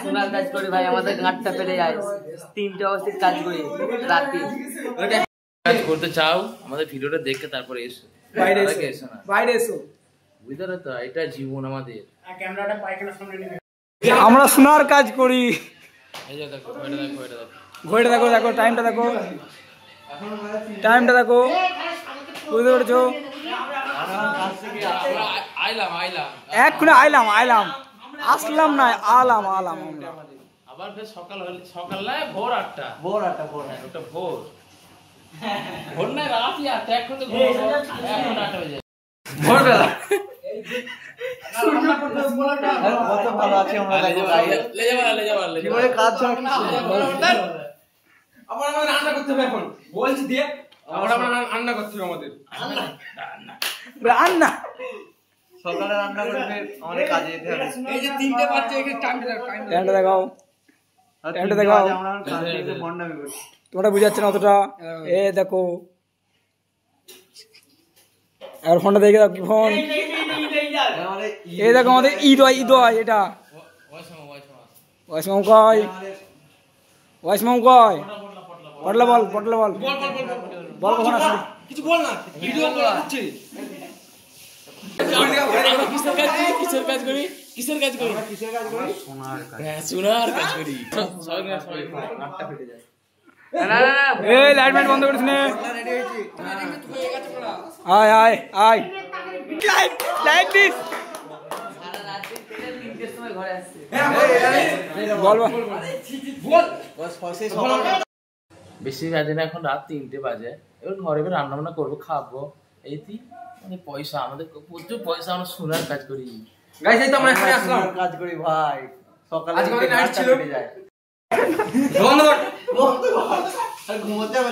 সোনার কাজ করি ভাই, আমাদের গাঁটটা পেরে যায়। 3টে অবস্থিত কাজ করি রাতে। কাজ করতে চাও আমাদের ভিডিওটা দেখে তারপরে এসো, বাইরে এসো না, বাইরে এসো, বুঝলে তো? এটা জীবন আমাদের। ক্যামেরাটা পাইখানার সামনে নিয়ে আমরা সোনার কাজ করি। এই যে দেখো, ঘড়িটা দেখো, এটা দেখো, ঘড়িটা দেখো, দেখো টাইমটা দেখো, টাইমটা দেখো, বুঝতে পেরেছো? এক্ষুনি আইলাম আসলাম না, আলাম আমরা আবার সকাল নয়, ভোর 8টা, ভোর না, রাত 8টা, এখন তো এখন 8টা বাজে, ভোরবেলা। কত ভালো আছে আমরা, লে যাবা কাজ ছাড়া কিছু আবার আমাদের রান্না করতে হবে। এখন বলছি দিয়ে আমরা রান্না করতে হবে, আমাদের রান্না সকালে রান্না করবে, আমাদের কাজে যেতে হবে। এই যে 3টে বাচ্চা, এই টাইমটা দেখাও, টাইমটা দেখাও। আমরা কাজে বন্ডামি করি, তোমরা বুঝাচ্ছ না অতটা। এ দেখো, আর ফোনটা দেখে দাও, কি ফোন? এই দেখো আমাদের ঈদ হয়, এটা ওয়াইস মামু কয়, পটলা বল কখন আসবে? কিছু বল না, ভিডিও করা হচ্ছে। কিসের কাজ করি? সোনার কাজ করি। এই লাইটম্যান বন্ধ করিস না। আয় লাইট দিস। বেশি বাজে না, এখন রাত 3টে বাজে। এবার ঘরে রান্না বান্না করবো, খাবো। এই মানে পয়সা, আমাদের প্রচুর পয়সা, আমরা সোনার কাজ করি। গাইস এই তো আমরা এখানে আসলাম, কাজ করি ভাই। সকালে আজকে আমাদের নাইট ছিল, বন্ধ ঘুমোতে হবে।